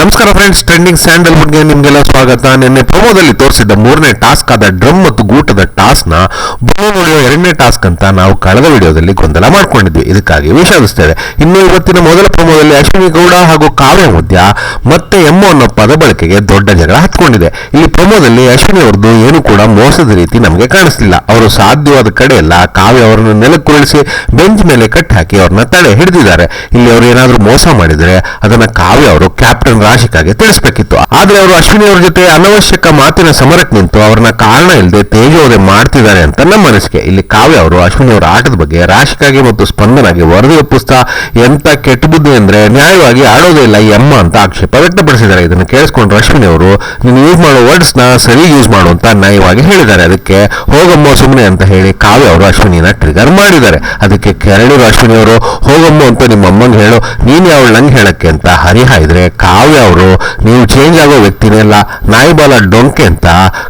ನಮಸ್ಕಾರ friends, trending ಸ್ಯಾಂಡಲ್ವುಡ್ಗೆ ನಿಮಗೆಲ್ಲ ಸ್ವಾಗತ. ನಿನ್ನೆ ಪ್ರಮೋದಲ್ಲಿ ತೋರಿಸಿದ್ದ 3ನೇ ಟಾಸ್ಕ್ ಆದ ಡ್ರಮ್ ಮತ್ತು ಗೂಟದ ಟಾಸ್ಕ್ ನ ಬಲೂನ್ ಹೊಡೆಯೋ 2ನೇ ಟಾಸ್ಕ್ ಅಂತ ನಾವು ಕಳೆದ ವಿಡಿಯೋದಲ್ಲಿ ಗೊಂದಲ ಮಾಡ್ಕೊಂಡಿದ್ವಿ. ಇದಕ್ಕಾಗಿ ವಿಷಾದಿಸ್ತೇವೆ. ಇನ್ನು ಇವತ್ತಿನ ಮೊದಲ ಪ್ರಮೋದಲ್ಲಿ ಅಶ್ವಿನಿ ಗೌಡ ಹಾಗೂ ಕಾವ್ಯ ಮಧ್ಯ ಮತ್ತೆ ಎಮ್ಮೋ ಅನ್ನೋ ಪದ ಬಳಕೆಗೆ ದೊಡ್ಡ ಜಗಳ ಹತ್ಕೊಂಡಿದೆ. ಇಲ್ಲಿ ಪ್ರಮೋದಲ್ಲಿ ಅಶ್ವಿನಿ ಅವರದ್ದು ಏನು ಕೂಡ ಮೋಸದ ರೀತಿ ನಮಗೆ ಕಾಣಿಸ್ಲಿಲ್ಲ. ಅವರು ಸಾಧ್ಯವಾದ ಕಡೆ ಎಲ್ಲ ಕಾವ್ಯ ಅವರನ್ನು ನೆಲಕ್ಕುರುಳಿಸಿ ಬೆಂಚ್ ಮೇಲೆ ಕಟ್ಟಿ ಹಾಕಿ ಅವ್ರನ್ನ ತಡೆ ಹಿಡಿದಿದ್ದಾರೆ. ಇಲ್ಲಿ ಅವರು ಏನಾದ್ರೂ ಮೋಸ ಮಾಡಿದ್ರೆ ಅದನ್ನ ಕಾವ್ಯ ಅವರು ಕ್ಯಾಪ್ಟನ್ ರಾಶಿಕಾಗೆ ತಿಳಿಸಬೇಕಿತ್ತು. ಆದ್ರೆ ಅವರು ಅಶ್ವಿನಿ ಅವ್ರ ಜೊತೆ ಅನವಶ್ಯಕ ಮಾತಿನ ಸಮರಕ್ಕೆ ನಿಂತು ಅವ್ರನ್ನ ಕಾರಣ ಇಲ್ಲದೆ ತೇಜೋವಧೆ ಮಾಡ್ತಿದ್ದಾರೆ ಅಂತ ನಮ್ಮ ಅನಿಸಿಕೆ. ಇಲ್ಲಿ ಕಾವ್ಯ ಅವರು ಅಶ್ವಿನಿ ಅವರ ಆಟದ ಬಗ್ಗೆ ರಾಶಿಕಾಗೆ ಮತ್ತು ಸ್ಪಂದನಾಗೆ ವರದಿ ಒಪ್ಪಿಸ್ತಾ ಎಂತ ಕೆಟ್ಟ ಬುದ್ಧಿ ಅಂದ್ರೆ ನ್ಯಾಯವಾಗಿ ಆಡೋದೇ ಇಲ್ಲ ಎಮ್ಮ ಅಂತ ಆಕ್ಷೇಪ ವ್ಯಕ್ತಪಡಿಸಿದ್ದಾರೆ. ಇದನ್ನು ಕೇಳಿಸ್ಕೊಂಡ್ರು ಅಶ್ವಿನಿ ಅವರು ನೀನು ಯೂಸ್ ಮಾಡೋ ವರ್ಡ್ಸ್ ನ ಸರಿ ಯೂಸ್ ಮಾಡು ಅಂತ ನ್ಯಾಯವಾಗಿ ಹೇಳಿದ್ದಾರೆ. ಅದಕ್ಕೆ ಹೋಗಮ್ಮ ಸುಮ್ಮನೆ ಅಂತ ಹೇಳಿ ಕಾವ್ಯ ಅವರು ಅಶ್ವಿನಿನ ಟ್ರಿಗರ್ ಮಾಡಿದ್ದಾರೆ. ಅದಕ್ಕೆ ಕೆರಳಿರೋ ಅಶ್ವಿನಿ ಅವರು ಹೋಗಮ್ಮ ಅಂತ ನಿಮ್ಮ ಅಮ್ಮಂಗೆ ಹೇಳು, ನೀನ್ ಯಾವ ನಂಗೆ ಹೇಳಕ್ಕೆ ಅಂತ ಹರಿಹಾಯ್ದ್ರೆ ಕಾವ್ಯ ಅವರು ನೀವು ಚೇಂಜ್ ಆಗೋ ವ್ಯಕ್ತಿನೇ ಅಲ್ಲ, ನಾಯಿಬಾಲ ಡೊಂಕೆ ಅಂತ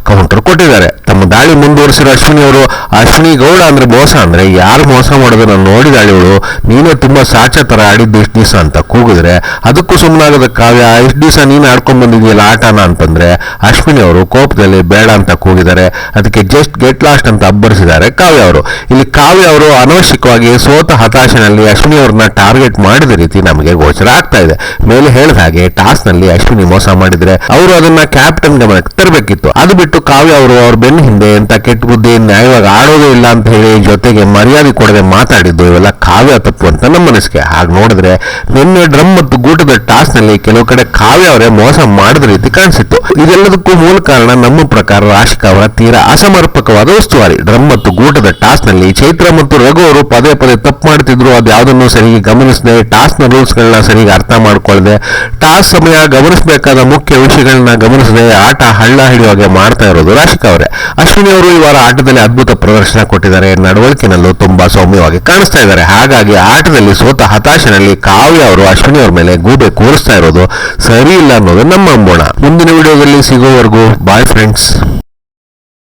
ಕೌಂಟರ್ ಕೊಟ್ಟಿದ್ದಾರೆ. ತಮ್ಮ ದಾಳಿ ಮುಂದುವರಿಸಿರೋ ಅಶ್ವಿನಿ ಅವರು ಅಶ್ವಿನಿ ಗೌಡ ಅಂದ್ರೆ ಮೋಸ ಅಂದ್ರೆ ಯಾರು ಮೋಸ ಮಾಡೋದನ್ನ ನೋಡಿದಾಳಿವಳು, ನೀನೇ ತುಂಬಾ ಸಾಚ ತರ ಆಡಿದ್ದು ಇಷ್ಟು ದಿವಸ ಅಂತ ಕೂಗಿದ್ರೆ ಅದಕ್ಕೂ ಸುಮ್ಮನಾಗದ ಕಾವ್ಯ ಇಷ್ಟು ದಿವಸ ನೀನು ಆಡ್ಕೊಂಡ್ ಬಂದಿದೆಯಲ್ಲ ಆಟನ ಅಂತಂದ್ರೆ ಅಶ್ವಿನಿ ಅವರು ಕೋಪದಲ್ಲಿ ಬೇಡ ಅಂತ ಕೂಗಿದ್ದಾರೆ. ಅದಕ್ಕೆ ಜಸ್ಟ್ ಗೆಟ್ ಲಾಸ್ಟ್ ಅಂತ ಅಬ್ಬರಿಸಿದ್ದಾರೆ ಕಾವ್ಯ ಅವರು. ಇಲ್ಲಿ ಕಾವ್ಯ ಅವರು ಅನವಶ್ಯಕವಾಗಿ ಸೋತ ಹತಾಶೆನಲ್ಲಿ ಅಶ್ವಿನಿ ಅವ್ರನ್ನ ಟಾರ್ಗೆಟ್ ಮಾಡಿದ ರೀತಿ ನಮಗೆ ಗೋಚರ ಆಗ್ತಾ ಇದೆ. ಮೇಲೆ ಹೇಳಿದ ಹಾಗೆ ಟಾಸ್ ನಲ್ಲಿ ಅಶ್ವಿನಿ ಮೋಸ ಮಾಡಿದ್ರೆ ಅವರು ಅದನ್ನ ಕ್ಯಾಪ್ಟನ್ ಗಮನಕ್ಕೆ ತರಬೇಕಿತ್ತು. ಅದು ಬಿಟ್ಟು ಕಾವ್ಯ ಅವರು ಅವ್ರ ಬೆನ್ನ ಹಿಂದೆ ಎಂತ ಕೆಟ್ಟ ಬುದ್ಧಿ ನ್ಯಾಯವಾಗಿ ಆಡೋದೇ ಇಲ್ಲ ಅಂತ ಹೇಳಿ ಜೊತೆಗೆ ಮರ್ಯಾದೆ ಕೊಡದೆ ಮಾತಾಡಿದ್ದು ಇವೆಲ್ಲ ಕಾವ್ಯ ತಪ್ಪು ಅಂತ ನಮ್ಮ ಅನಿಸಿಕೆ. ಹಾಗೆ ನೋಡಿದ್ರೆ ನಿನ್ನೆ ಡ್ರಮ್ ಮತ್ತು ಗೂಟದ ಟಾಸ್ ನಲ್ಲಿ ಕೆಲವು ಕಡೆ ಕಾವ್ಯ ಅವರೇ ಮೋಸ ಮಾಡಿದ ರೀತಿ ಕಾಣಿಸಿತ್ತು. ಇದೆಲ್ಲದಕ್ಕೂ ಮೂಲ ಕಾರಣ ನಮ್ಮ ಪ್ರಕಾರ ರಾಶಿಕಾ ಅವರ ತೀರಾ ಅಸಮರ್ಪಕವಾದ ಉಸ್ತುವಾರಿ. ಡ್ರಮ್ ಮತ್ತು ಗೂಟದ ಟಾಸ್ ನಲ್ಲಿ ಚೈತ್ರ ಮತ್ತು ರಘು ಅವರು ಪದೇ ಪದೇ ತಪ್ಪು ಮಾಡ್ತಿದ್ರು. ಅದು ಯಾವುದನ್ನು ಸರಿಯಾಗಿ ಗಮನಿಸದೆ, ಟಾಸ್ ನ ರೂಲ್ಸ್ ಗಳನ್ನ ಸರಿಯಾಗಿ ಅರ್ಥ ಮಾಡ್ಕೊಳ್ಳದೆ, ಟಾಸ್ ಸಮಯ ಗಮನಿಸಬೇಕಾದ ಮುಖ್ಯ ವಿಷಯಗಳನ್ನ ಗಮನಿಸದೆ ಆಟ ಹಳ್ಳ ಹಿಡಿಯುವಾಗೆ ಮಾಡ್ತಾ ಇರೋದು ರಾಶಿಕಾ ಅವರೇ. ಅಶ್ವಿನಿ ಅವರು ಈ ವಾರ ಆಟದಲ್ಲಿ ಅದ್ಭುತ ಪ್ರದರ್ಶನ ಕೊಟ್ಟಿದ್ದಾರೆ. ನಡವಳಿಕೆನಲ್ಲೂ ತುಂಬಾ ಸೌಮ್ಯವಾಗಿ ಕಾಣಿಸ್ತಾ ಇದ್ದಾರೆ. ಹಾಗಾಗಿ ಆಟದಲ್ಲಿ ಸೋತ ಹತಾಶೆನಲ್ಲಿ ಕಾವ್ಯ ಅವರು ಅಶ್ವಿನಿ ಅವ್ರ ಮೇಲೆ ಗೂಬೆ ಕೂರಿಸ್ತಾ ಇರೋದು ಸರಿ ಇಲ್ಲ ಅನ್ನೋದು ನಮ್ಮ ಅಂಬೋಣ. ಮುಂದಿನ ವಿಡಿಯೋದಲ್ಲಿ ಸಿಗೋವರೆಗೂ ಬಾಯ್ ಫ್ರೆಂಡ್ಸ್.